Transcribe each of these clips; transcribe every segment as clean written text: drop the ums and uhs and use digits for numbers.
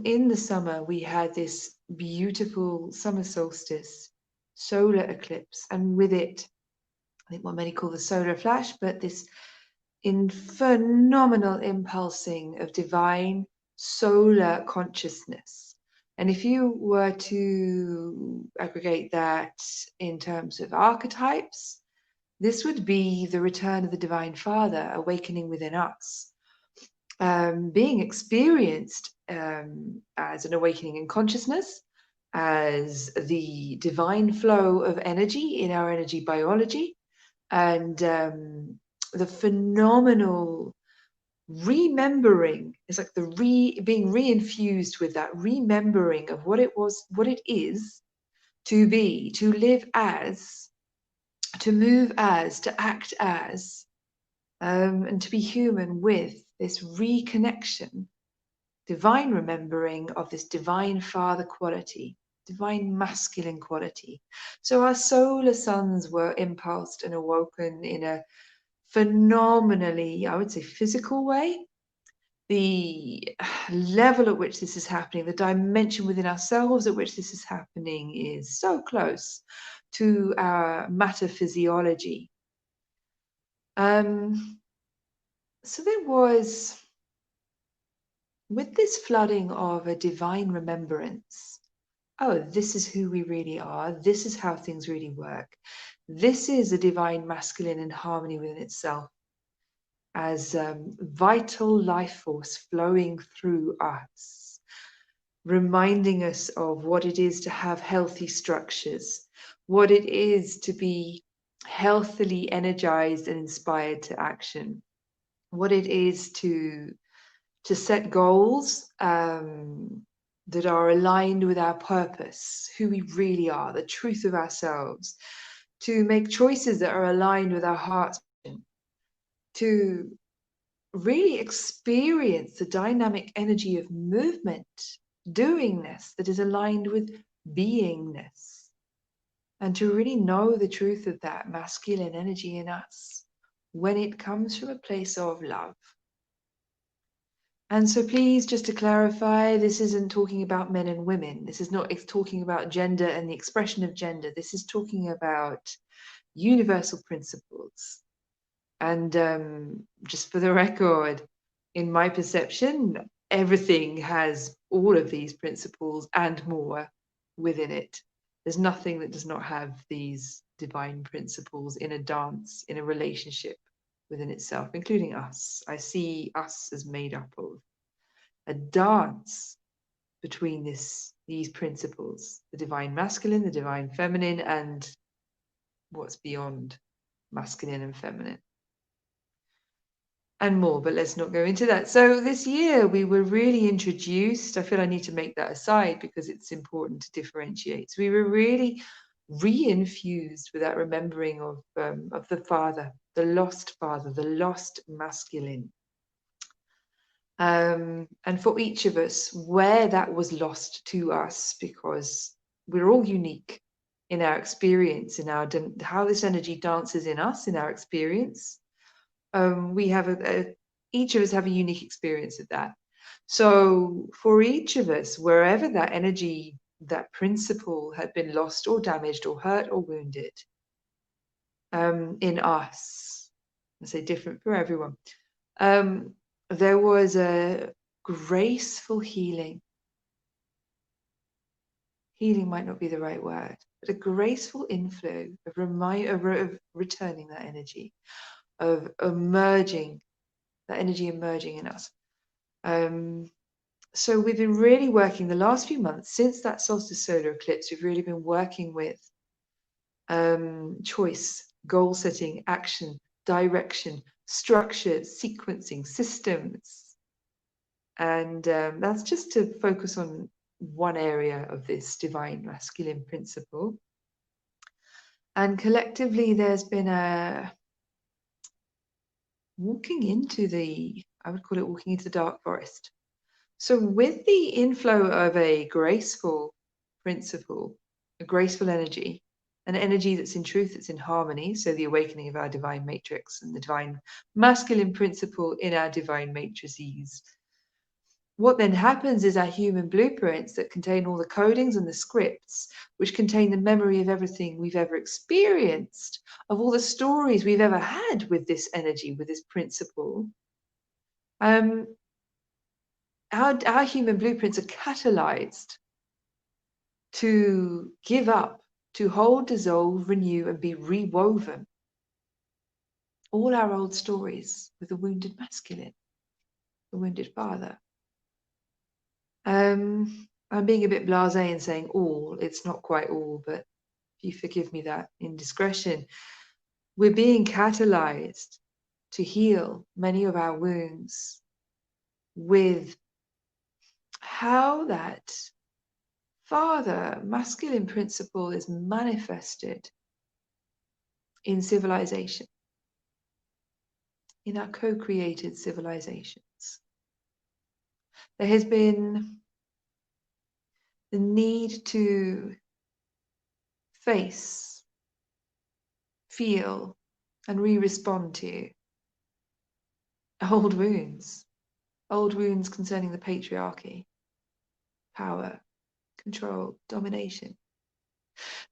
in the summer, we had this beautiful summer solstice solar eclipse, and with it, I think what many call the solar flash, but this in phenomenal impulsing of divine solar consciousness. And if you were to aggregate that in terms of archetypes, this would be the return of the Divine Father awakening within us, being experienced as an awakening in consciousness, as the divine flow of energy in our energy biology, and the phenomenal remembering. It's like being reinfused with that remembering of what it was, what it is to be, to live as, to move as, to act as, and to be human with this reconnection, divine remembering of this divine father quality, divine masculine quality. So our solar suns were impulsed and awoken in a phenomenally, I would say, physical way. The level at which this is happening, the dimension within ourselves at which this is happening is so close to our matter physiology. So there was, with this flooding of a divine remembrance, oh, this is who we really are. This is how things really work. This is a divine masculine in harmony within itself, as vital life force flowing through us, reminding us of what it is to have healthy structures, what it is to be healthily energized and inspired to action, what it is to set goals that are aligned with our purpose, who we really are, the truth of ourselves, to make choices that are aligned with our heart's vision, to really experience the dynamic energy of movement, doingness that is aligned with beingness, and to really know the truth of that masculine energy in us when it comes from a place of love. And so please, just to clarify, this isn't talking about men and women. This is not talking about gender and the expression of gender. This is talking about universal principles. And just for the record, in my perception, everything has all of these principles and more within it. There's nothing that does not have these divine principles in a dance, in a relationship within itself, including us. I see us as made up of a dance between these principles, the divine masculine, the divine feminine, and what's beyond masculine and feminine, and more, but let's not go into that. So this year we were really introduced, I feel I need to make that aside because it's important to differentiate. So we were really re-infused with that remembering of the father, the lost masculine. And for each of us, where that was lost to us, because we're all unique in our experience, in our how this energy dances in us, in our experience. We have each of us have a unique experience of that. So for each of us, wherever that energy, that principle had been lost or damaged or hurt or wounded in us, I say different for everyone, there was a graceful healing. Healing might not be the right word, but a graceful inflow of returning that energy, of emerging, that energy emerging in us. So we've been really working the last few months since that solstice solar eclipse. We've really been working with choice, goal setting, action, direction, structure, sequencing, systems. And that's just to focus on one area of this divine masculine principle. And collectively, there's been a walking into I would call it walking into the dark forest. So with the inflow of a graceful principle, a graceful energy, an energy that's in truth, that's in harmony, so the awakening of our divine matrix and the divine masculine principle in our divine matrices, what then happens is our human blueprints that contain all the codings and the scripts, which contain the memory of everything we've ever experienced, of all the stories we've ever had with this energy, with this principle. Our human blueprints are catalyzed to give up, to hold, dissolve, renew, and be rewoven. All our old stories with the wounded masculine, the wounded father. I'm being a bit blasé in saying all. It's not quite all, but if you forgive me that indiscretion, we're being catalyzed to heal many of our wounds with how that father masculine principle is manifested in civilization, in our co-created civilizations. There has been the need to face, feel, and re-respond to old wounds concerning the patriarchy, power, control, domination.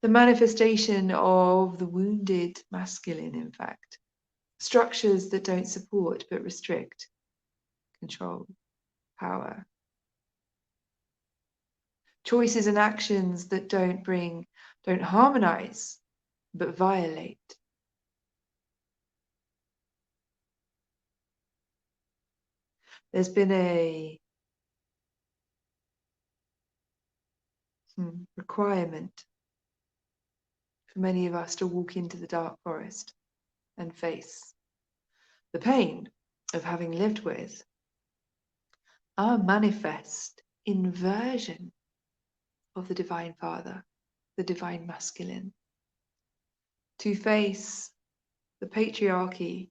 The manifestation of the wounded masculine, in fact. Structures that don't support but restrict, control, power. Choices and actions that don't harmonize, but violate. There's been a requirement for many of us to walk into the dark forest and face the pain of having lived with our manifest inversion of the Divine Father, the Divine Masculine, to face the patriarchy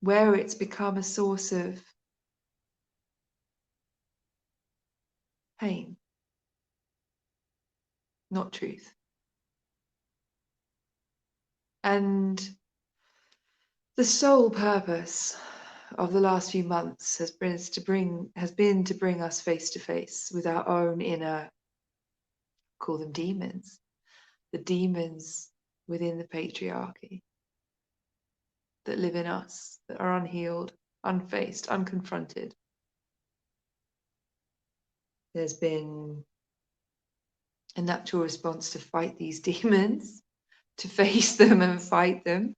where it's become a source of pain, not truth. And the sole purpose of the last few months has been to bring us face to face with our own inner, call them demons, the demons within the patriarchy that live in us, that are unhealed, unfaced, unconfronted. There's been a natural response to fight these demons, to face them and fight them,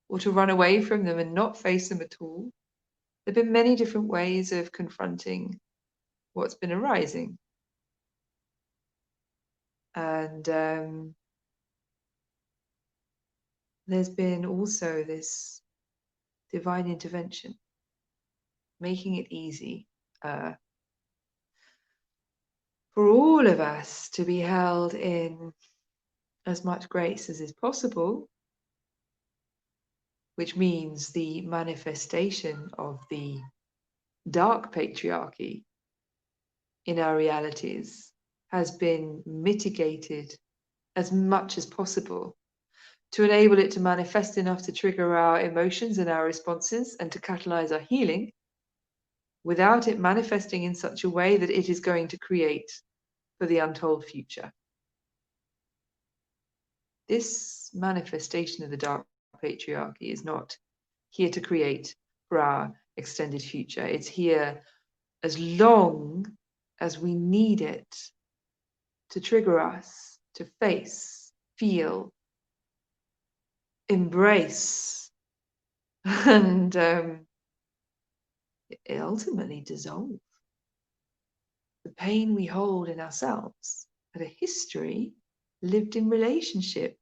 or to run away from them and not face them at all. There have been many different ways of confronting what's been arising. And there's been also this divine intervention, making it easy for all of us to be held in as much grace as is possible, which means the manifestation of the dark patriarchy in our realities has been mitigated as much as possible to enable it to manifest enough to trigger our emotions and our responses and to catalyze our healing without it manifesting in such a way that it is going to create for the untold future. This manifestation of the dark patriarchy is not here to create for our extended future. It's here as long as we need it to trigger us to face, feel, embrace, and ultimately dissolve the pain we hold in ourselves at a history lived in relationship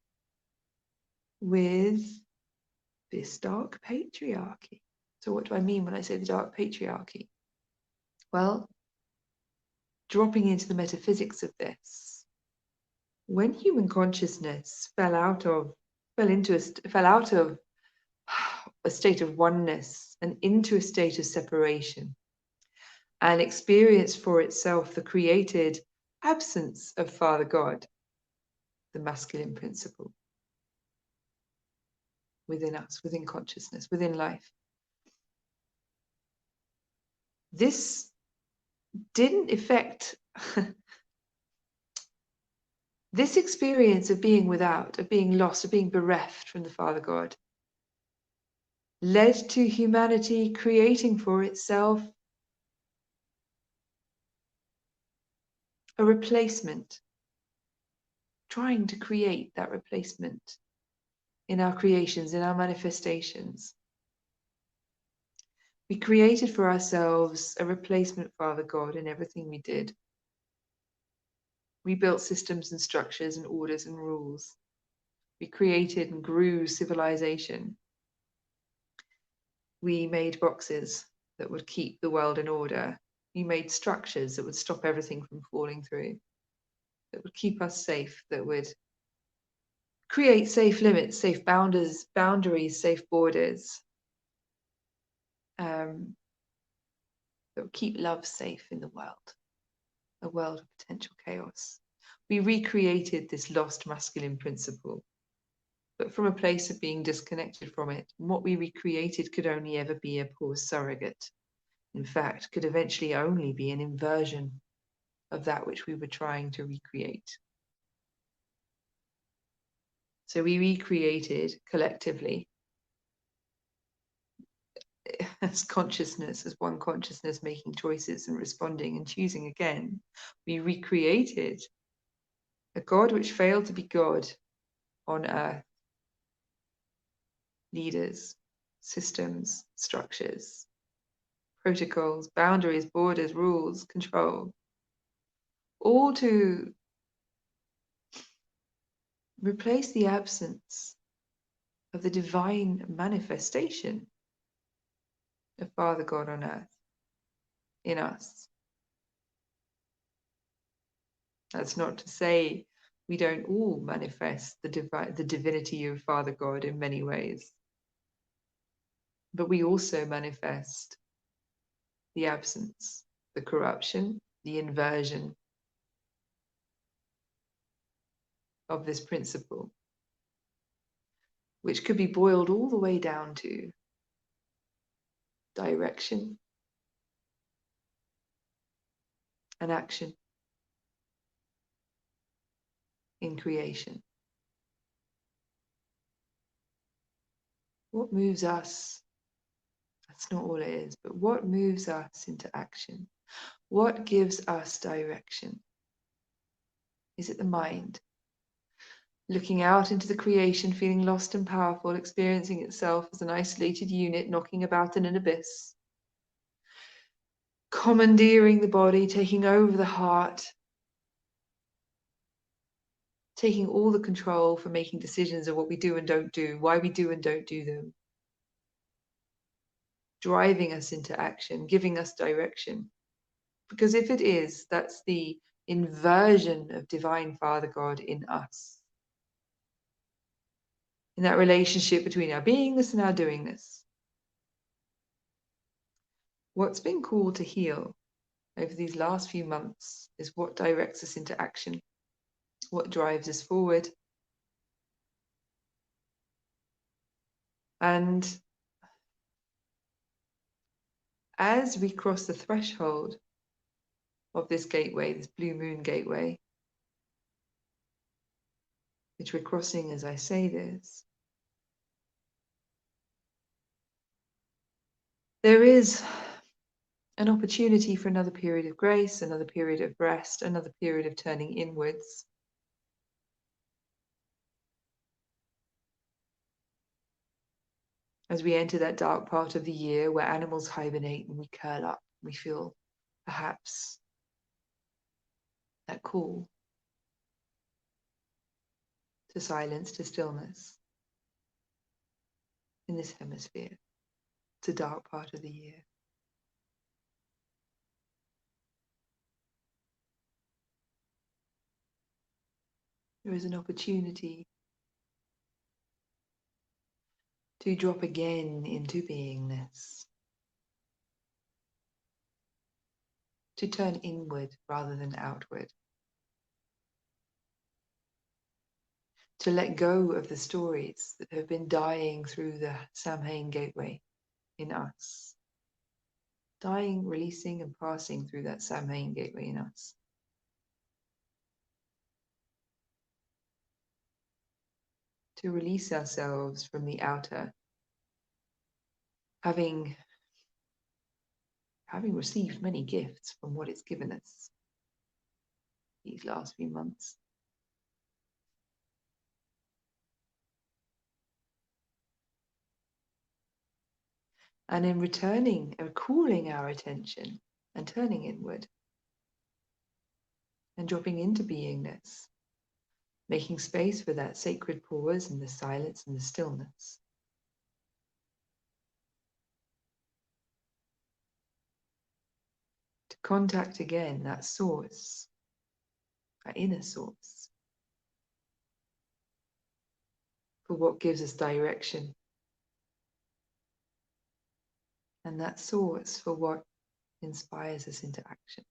with this dark patriarchy. So what do I mean when I say the dark patriarchy? Well, dropping into the metaphysics of this, when human consciousness fell out of a state of oneness and into a state of separation, and experienced for itself the created absence of Father God, the masculine principle within us, within consciousness, within life. This didn't affect this experience of being without, of being lost, of being bereft from the Father God, led to humanity creating for itself a replacement, trying to create that replacement in our creations, in our manifestations. We created for ourselves a replacement Father God in everything we did. We built systems and structures and orders and rules. We created and grew civilization. We made boxes that would keep the world in order. We made structures that would stop everything from falling through, that would keep us safe, that would create safe limits, safe boundaries, safe borders, that would keep love safe in the world, a world of potential chaos. We recreated this lost masculine principle, but from a place of being disconnected from it. And what we recreated could only ever be a poor surrogate. In fact, could eventually only be an inversion of that which we were trying to recreate. So we recreated collectively as consciousness, as one consciousness, making choices and responding and choosing again. We recreated a God which failed to be God on earth. Leaders, systems, structures, protocols, boundaries, borders, rules, control, all to replace the absence of the divine manifestation of Father God on earth in us. That's not to say we don't all manifest the divinity of Father God in many ways, but we also manifest the absence, the corruption, the inversion of this principle, which could be boiled all the way down to direction and action in creation. What moves us? That's not all it is, but what moves us into action? What gives us direction? Is it the mind? Looking out into the creation, feeling lost and powerful, experiencing itself as an isolated unit knocking about in an abyss, commandeering the body, taking over the heart, taking all the control for making decisions of what we do and don't do, why we do and don't do them, driving us into action, giving us direction. Because if it is, that's the inversion of Divine Father God in us, in that relationship between our beingness and our doingness. What's been called to heal over these last few months is what directs us into action, what drives us forward. And as we cross the threshold of this gateway, this blue moon gateway, which we're crossing as I say this, there is an opportunity for another period of grace, another period of rest, another period of turning inwards. As we enter that dark part of the year where animals hibernate and we curl up, we feel perhaps that call to silence, to stillness in this hemisphere. It's a dark part of the year. There is an opportunity to drop again into beingness, to turn inward rather than outward, to let go of the stories that have been dying through the Samhain gateway in us, dying, releasing, and passing through that Samhain gateway in us. To release ourselves from the outer, having received many gifts from what it's given us these last few months. And in returning and cooling our attention and turning inward and dropping into beingness, making space for that sacred pause and the silence and the stillness. To contact again that source, that inner source, for what gives us direction, and that source for what inspires us into action.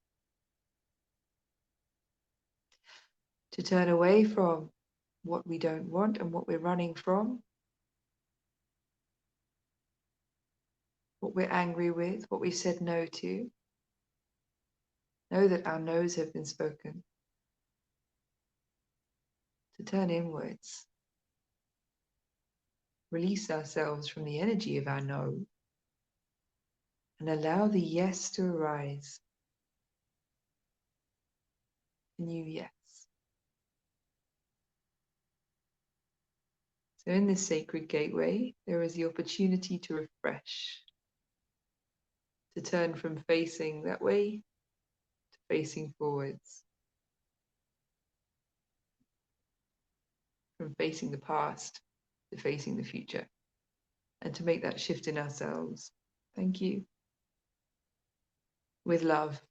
To turn away from what we don't want and what we're running from, what we're angry with, what we've said no to. Know that our no's have been spoken. To turn inwards, release ourselves from the energy of our no, and allow the yes to arise. A new yes. So in this sacred gateway, there is the opportunity to refresh, to turn from facing that way to facing forwards, from facing the past to facing the future, and to make that shift in ourselves. Thank you. With love.